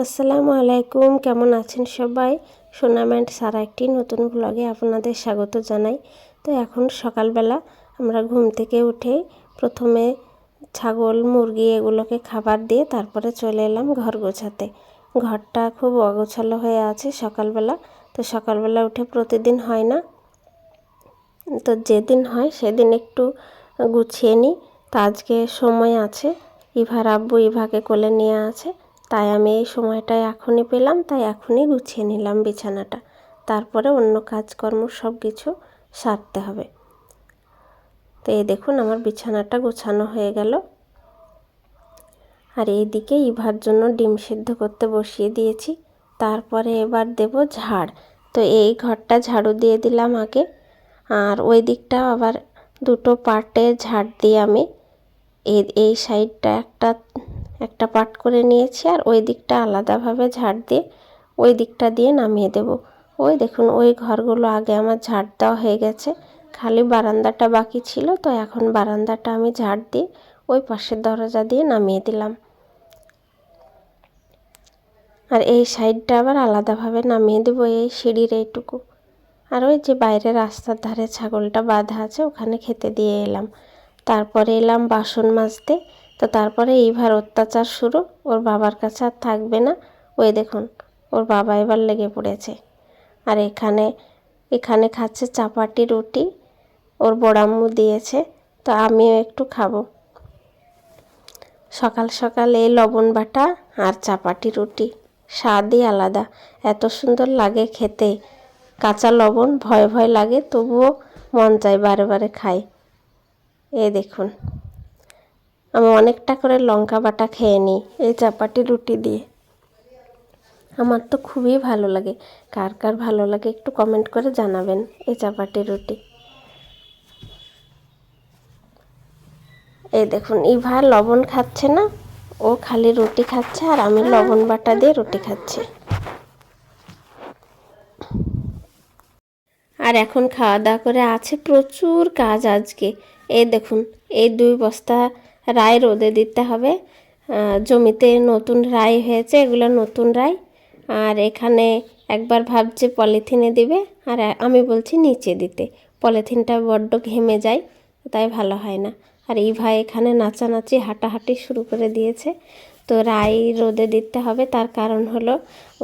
আসসালামু আলাইকুম, কেমন আছেন সবাই? সোনাম অ্যান্ড সারা একটি নতুন ব্লগে আপনাদের স্বাগত জানাই। তো এখন সকালবেলা আমরা ঘুম থেকে উঠে প্রথমে ছাগল মুরগি এগুলোকে খাবার দিয়ে তারপরে চলে এলাম ঘর গোছাতে। ঘরটা খুব অগোছালো হয়ে আছে সকালবেলা। তো সকালবেলা উঠে প্রতিদিন হয় না, তো যেদিন হয় সেদিন একটু গুছিয়ে নিই। তো আজকে সময় আছে, ইভার আব্বু ইভাকে কোলে নিয়ে আছে, তাই আমি এই সময়টায় এখনই পেলাম, তাই এখনই গুছিয়ে নিলাম বিছানাটা। তারপরে অন্য কাজকর্ম সব কিছু সারতে হবে। তো এই দেখুন আমার বিছানাটা গোছানো হয়ে গেল। আর এইদিকে ইভার জন্য ডিম সিদ্ধ করতে বসিয়ে দিয়েছি। তারপরে এবার দেব ঝাড়। তো এই ঘরটা ঝাড়ু দিয়ে দিলাম আগে, আর ওই দিকটা আবার দুটো পার্টে ঝাড় দিয়ে আমি এই সাইডটা একটা পার্ট করে নিয়েছি, আর ওই দিকটা আলাদাভাবে ঝাড় দিয়ে ওই দিকটা দিয়ে নামিয়ে দেব। ওই দেখুন ওই ঘরগুলো আগে আমার ঝাড় দেওয়া হয়ে গেছে, খালি বারান্দাটা বাকি ছিল। তো এখন বারান্দাটা আমি ঝাড় দিয়ে ওই পাশের দরজা দিয়ে নামিয়ে দিলাম, আর এই সাইডটা আবার আলাদাভাবে নামিয়ে দেবো, এই সিঁড়ির এইটুকু। আর ওই যে বাইরে রাস্তার ধারে ছাগলটা বাঁধা আছে ওখানে খেতে দিয়ে এলাম। তারপরে এলাম বাসন মাজতে। তো তারপরে ইভার অত্যাচার শুরু, ওর বাবার কাছে আর থাকবে না। ওই দেখুন ওর বাবা এবার লেগে পড়েছে। আর এখানে খাচ্ছে চাপাটি রুটি, ওর বড়াম্মু দিয়েছে, তো আমিও একটু খাবো। সকাল সকাল এই লবণ বাটা আর চাপাটি রুটি স্বাদই আলাদা, এত সুন্দর লাগে খেতে। কাঁচা লবণ ভয় ভয় লাগে, তবুও মন চায় বারে বারে খাই। এই দেখুন আমি অনেকটা করে লঙ্কা বাটা খেয়ে নিই এই চাপাটি রুটি দিয়ে। আমার তো খুবই ভালো লাগে। কার কার ভালো লাগে একটু কমেন্ট করে জানাবেন এই চাপাটি রুটি। এই দেখুন ইভা লবণ খাচ্ছে না, ও খালি রুটি খাচ্ছে, আর আমি লবণ বাটা দিয়ে রুটি খাচ্ছি। আর এখন খাওয়া দাওয়া করে আছে প্রচুর কাজ আজকে। এই দেখুন এই 2 বস্তা রাই রোদে দিতে হবে। জমিতে নতুন রাই হয়েছে, এগুলো নতুন রাই। আর এখানে একবার ভাবছে পলিথিনে দিবে, আর আমি বলছি নিচে দিতে। পলিথিনটা বড্ড ঘেমে যায়, তাই ভালো হয় না। আর ইভা এখানে নাচানাচি হাঁটাহাঁটি শুরু করে দিয়েছে। তো রাই রোদে দিতে হবে, তার কারণ হলো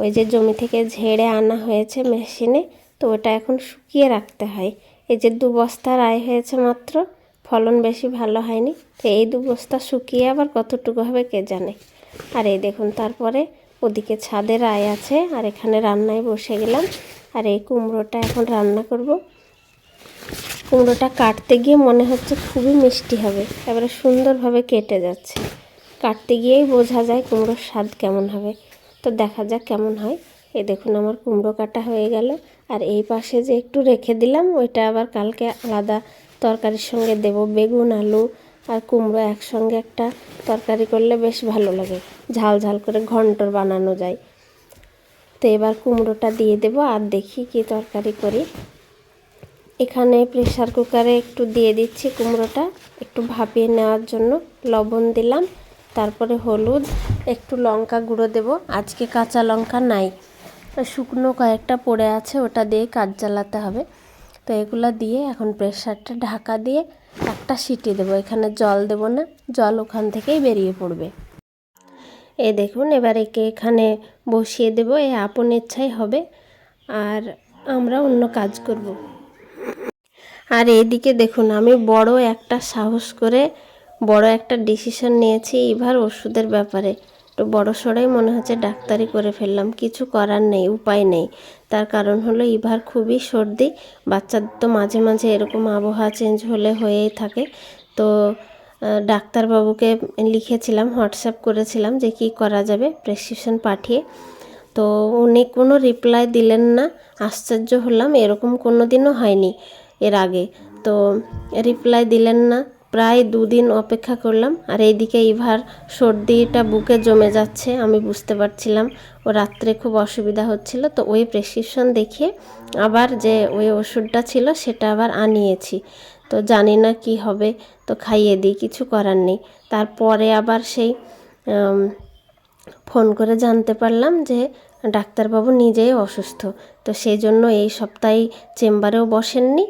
ওই যে জমি থেকে ঝেড়ে আনা হয়েছে মেশিনে, তো ওটা এখন শুকিয়ে রাখতে হয়। এই যে 2 বস্তা রাই হয়েছে মাত্র, ফলন বেশি ভালো হয়নি। তো এই 2 বস্তা শুকিয়ে আবার কতটুকু হবে কে জানে। আর এই দেখুন তারপরে ওদিকে ছাদে রাই আছে, আর এখানে রান্নায় বসে গেলাম। আর এই কুমড়োটা এখন রান্না করব। কুমড়োটা কাটতে গিয়ে মনে হচ্ছে খুবই মিষ্টি হবে, এবারে সুন্দরভাবে কেটে যাচ্ছে। কাটতে গিয়েই বোঝা যায় কুমড়োর স্বাদ কেমন হবে। তো দেখা যাক কেমন হয়। এই দেখুন আমার কুমড়ো কাটা হয়ে গেল। আর এই পাশে যে একটু রেখে দিলাম, ওইটা আবার কালকে আলাদা তরকারির সঙ্গে দেব। বেগুন আলু আর কুমড়ো একসঙ্গে একটা তরকারি করলে বেশ ভালো লাগে, ঝাল ঝাল করে ঘন্টর বানানো যায়। তো এবার কুমড়োটা দিয়ে দেব, আর দেখি কি তরকারি করি। এখানে প্রেসার কুকারে একটু দিয়ে দিচ্ছি কুমড়োটা, একটু ভাপিয়ে নেওয়ার জন্য। লবণ দিলাম, তারপরে হলুদ, একটু লঙ্কা গুঁড়ো দেব। আজকে কাঁচা লঙ্কা নাই, শুকনো কয়েকটা পড়ে আছে, ওটা দিয়ে কাজ চালাতে হবে। তো এগুলো দিয়ে এখন প্রেসারটা ঢাকা দিয়ে একটা সিটি দেবো। এখানে জল দেব না, জল ওখান থেকেই বেরিয়ে পড়বে। এই দেখুন এবার এখানে বসিয়ে দেব, এ আপন ইচ্ছাই হবে, আর আমরা অন্য কাজ করব। আর এইদিকে দেখুন আমি বড় একটা সাহস করে বড় একটা ডিসিশন নিয়েছি ইভার ওষুধের ব্যাপারে। একটু বড় সড়াই মনে হচ্ছে ডাক্তারি করে ফেললাম, কিছু করার নেই, উপায় নেই। তার কারণ হলো ইভার খুবই সর্দি। বাচ্চাদের তো মাঝে মাঝে এরকম আবহাওয়া চেঞ্জ হলে হয়েই থাকে। তো ডাক্তারবাবুকে লিখেছিলাম, হোয়াটসঅ্যাপ করেছিলাম যে কি করা যাবে প্রেসক্রিপশন পাঠিয়ে। তো উনি কোনো রিপ্লাই দিলেন না। আশ্চর্য হলাম, এরকম কোনো দিনও হয়নি এর আগে। তো রিপ্লাই দিলেন না, প্রায় 2 দিন অপেক্ষা করলাম। আর এইদিকে ইভার সর্দিটা বুকে জমে যাচ্ছে, আমি বুঝতে পারছিলাম। ও রাত্রে খুব অসুবিধা হচ্ছিল। তো ওই প্রেসক্রিপশন দেখিয়ে আবার যে ওই ওষুধটা ছিল সেটা আবার আনিয়েছি। তো জানি না কি হবে, তো খাইয়ে দিই, কিছু করার নেই। তারপরে আবার সেই ফোন করে জানতে পারলাম যে ডাক্তারবাবু নিজেই অসুস্থ। তো সেই জন্য এই সপ্তাহে চেম্বারেও বসেননি,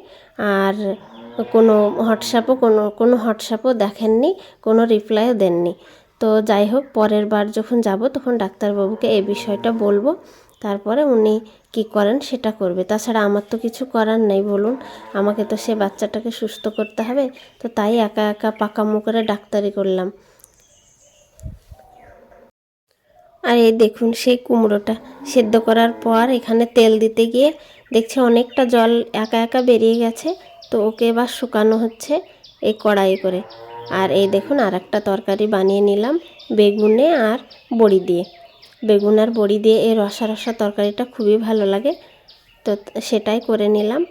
আর কোনো হোয়াটসঅ্যাপও দেখেননি, কোনো রিপ্লাইও দেননি। তো যাই হোক, পরের বার যখন যাব তখন ডাক্তারবাবুকে এই বিষয়টা বলবো, তারপরে উনি কি করেন সেটা করবে। তাছাড়া আমার তো কিছু করার নেই বলুন, আমাকে তো সে বাচ্চাটাকে সুস্থ করতে হবে। তো তাই একা একা পাকামো করে ডাক্তারি করলাম। আর এই দেখুন সেই কুমড়োটা সেদ্ধ করার পর এখানে তেল দিতে গিয়ে দেখছি অনেকটা জল একা একা বেরিয়ে গেছে। তো ওকে এবার শুকানো হচ্ছে এই কড়াই করে। আর এই দেখুন আর একটা তরকারি বানিয়ে নিলাম বেগুনে আর বড়ি দিয়ে। বেগুন আর বড়ি দিয়ে এই রসা রসা তরকারিটা খুবই ভালো লাগে, তো সেটাই করে নিলাম।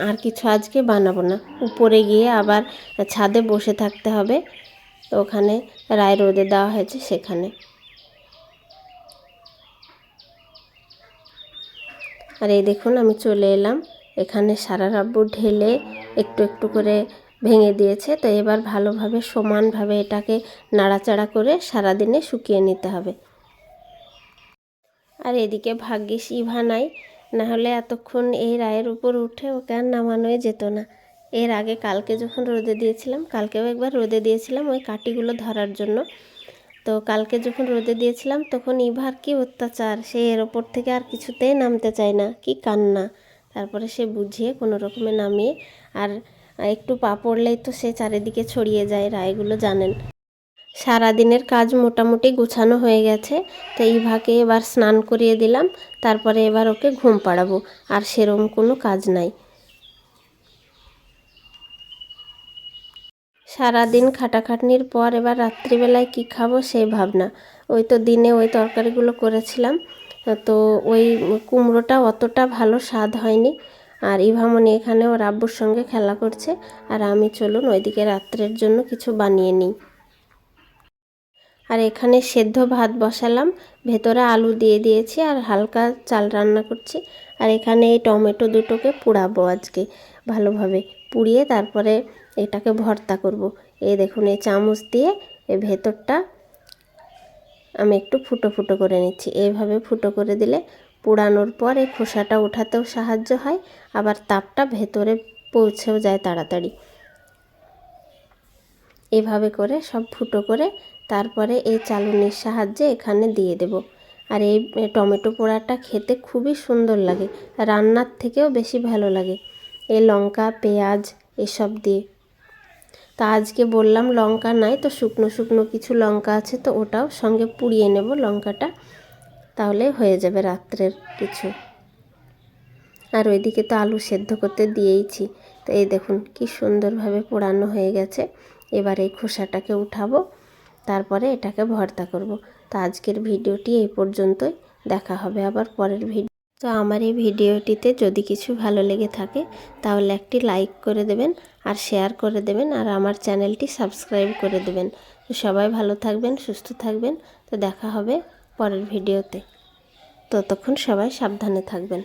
আর কিছু আজকে বানাবো না, উপরে গিয়ে আবার ছাদে বসে থাকতে হবে। তো ওখানে রায় রোদে দেওয়া হয়েছে সেখানে। আর এই দেখুন আমি চলে এলাম, এখানে সারা রাব্বু ঢেলে একটু একটু করে ভেঙে দিয়েছে। তো এবার ভালোভাবে সমানভাবে এটাকে নাড়াচাড়া করে সারাদিনে শুকিয়ে নিতে হবে। আর এদিকে ভাগ্যিস ইভা নাই, নাহলে এতক্ষণ এই রায়ের উপর উঠে ওকে আর নামানোই যেত না। এর আগে কালকে যখন রোদে দিয়েছিলাম, কালকেও একবার রোদে দিয়েছিলাম ওই কাটিগুলো ধরার জন্য। তো কালকে যখন রোদে দিয়েছিলাম তখন ইভার কি অত্যাচার, সে এর ওপর থেকে আর কিছুতেই নামতে চায় না, কি কান্না। তারপরে সে বুঝিয়ে কোনো রকমে নামিয়ে, আর একটু পা পড়লেই তো সে চারিদিকে ছড়িয়ে যায়, রায়গুলো জানেন। সারাদিনের কাজ মোটামুটি গুছানো হয়ে গেছে। তো ইভাকে এবার স্নান করিয়ে দিলাম, তারপরে এবার ওকে ঘুম পাড়াবো, আর সেরকম কোনো কাজ নাই। সারাদিন খাটাখাটনির পর এবার রাত্রিবেলায় কি খাবো সেই ভাবনা। ওই তো দিনে ওই তরকারিগুলো করেছিলাম, তো ওই কুমড়োটা অতটা ভালো স্বাদ হয়নি। আর ইভামনি এখানে ওর আব্বুর সঙ্গে খেলা করছে, আর আমি চলুন ওইদিকে রাত্রের জন্য কিছু বানিয়ে নিই। আর এখানে সেদ্ধ ভাত বসালাম, ভেতরে আলু দিয়ে দিয়েছি আর হালকা চাল রান্না করছি। আর এখানে এই টমেটো দুটোকে পোড়াবো আজকে ভালোভাবে, পুড়িয়ে তারপরে এটাকে ভর্তা করব। এই দেখুন এই চামচ দিয়ে এই ভেতরটা আমি একটু ফুটো ফুটো করে নিচ্ছি। এইভাবে ফুটো করে দিলে পোড়ানোর পর এই খোসাটা ওঠাতেও সাহায্য হয়, আবার তাপটা ভেতরে পৌঁছেও যায় তাড়াতাড়ি। এভাবে করে সব ফুটো করে তারপরে এই চালুনির সাহায্যে এখানে দিয়ে দেব। আর এই টমেটো পোড়াটা খেতে খুবই সুন্দর লাগে, রান্নার থেকেও বেশি ভালো লাগে এই লঙ্কা পেঁয়াজ এসব দিয়ে। তা আজকে বললাম লঙ্কা নাই, তো শুকনো শুকনো কিছু লঙ্কা আছে, তো ওটাও সঙ্গে পুড়িয়ে নেব লঙ্কাটা, তাহলে হয়ে যাবে রাত্রের কিছু। আর ওইদিকে তো আলু সেদ্ধ করতে দিয়েইছি। তো এই দেখুন কি সুন্দরভাবে পোড়ানো হয়ে গেছে। এবার এই খোসাটাকে উঠাবো, তারপরে এটাকে ভর্তা করব। তো আজকের ভিডিওটি এই পর্যন্তই, দেখা হবে আবার পরের ভিডিও। তো আমার এই ভিডিওটিতে যদি কিছু ভালো লেগে থাকে তাহলে একটি লাইক করে দেবেন, আর শেয়ার করে দেবেন, আর আমার চ্যানেলটি সাবস্ক্রাইব করে দেবেন। তো সবাই ভালো থাকবেন, সুস্থ থাকবেন। তো দেখা হবে পরের ভিডিওতে, ততক্ষণ সবাই সাবধানে থাকবেন।